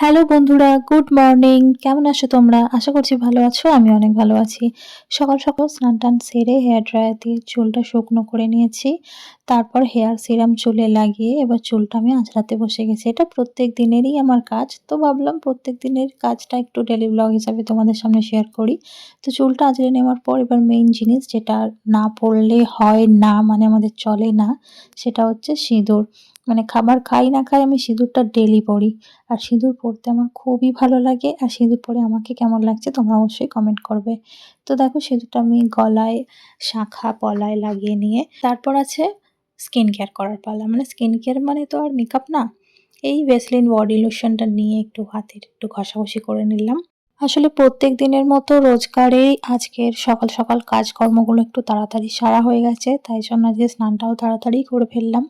Hello বন্ধুরা, good morning. কেমন আছো তোমরা? আশা করছি ভালো আছো। আমি অনেক ভালো আছি। সকাল সকাল স্নান-টান সেরে হেয়ার ড্রায়ার দিয়ে চুলটা শুকনো করে নিয়েছি। তারপর হেয়ার সিরাম চুলে লাগিয়ে এবার চুলটা আমি আঁচড়াতে বসে গেছি। এটা প্রত্যেক দিনেরই আমার কাজ। তো ভাবলাম প্রত্যেক দিনের কাজটা একটু ডেইলি ব্লগ হিসাবে তোমাদের সামনে শেয়ার করি। তো চুলটা আঁচড়ে নেওয়ার পর এবার মেইন জিনিস যেটা না পড়লে হয় না, মানে আমাদের চলে না, সেটা হচ্ছে সিঁদুর। মানে খাবার খাই না খাই আমি সিঁদুরটা ডেইলি পড়ি। আর সিঁদুর পড়তে আমার খুবই ভালো লাগে। আর সিঁদুর পরে আমাকে কেমন লাগছে তোমরা অবশ্যই কমেন্ট করবে। তো দেখো সিঁদুরটা আমি গলায়, শাঁখা, পলায় লাগিয়ে নিয়ে তারপর আছে স্কিন কেয়ার করার পালা। মানে স্কিন কেয়ার মানে তো আর মেকআপ না। এই ভ্যাসলিন বডি লোশনটা নিয়ে একটু হাতের একটু ঘষাঘষি করে নিলাম। আসলে প্রত্যেক দিনের মতো রোজকারেই আজকের সকাল সকাল কাজকর্মগুলো একটু তাড়াতাড়ি সারা হয়ে গেছে। তাই জন্য আজকে স্নানটাও তাড়াতাড়ি করে ফেললাম।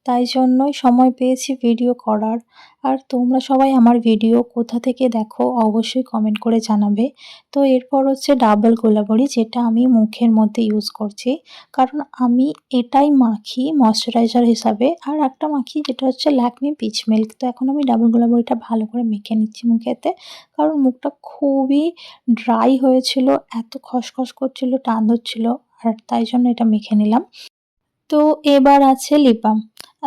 তাই জন্যই সময় পেয়েছি ভিডিও করার। আর তোমরা সবাই আমার ভিডিও কোথা থেকে দেখো অবশ্যই কমেন্ট করে জানাবে। তো এরপর হচ্ছে ডাবল গোলাবরি, যেটা আমি মুখের মধ্যে ইউজ করছি। কারণ আমি এটাই মাখি ময়েশ্চারাইজার হিসাবে। আর একটা মাখি যেটা হচ্ছে ল্যাকমি পিচ মিল্ক। তো এখন আমি ডাবল গোলাবরিটা ভালো করে মেখে নিচ্ছি মুখেতে। কারণ মুখটা খুবই ড্রাই হয়েছিল, এত খসখস করছিল, টান ধরছিল। আর তাই জন্য এটা মেখে নিলাম। তো এবার আছে লিপ বাম।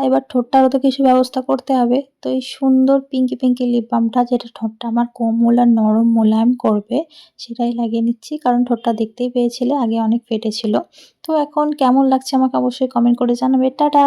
এবার ঠোঁটটারও তো কিছু ব্যবস্থা করতে হবে। তো এই সুন্দর পিঙ্কি লিপ বামটা, যেটা ঠোঁটটা আমার কোমল আর নরম মোলায়েম করবে, সেটাই লাগিয়ে নিচ্ছি। কারণ ঠোঁটটা দেখতেই পেয়েছিলে আগে অনেক ফেটে ছিল। তো এখন কেমন লাগছে আমাকে অবশ্যই কমেন্ট করে জানাবে। টাটা।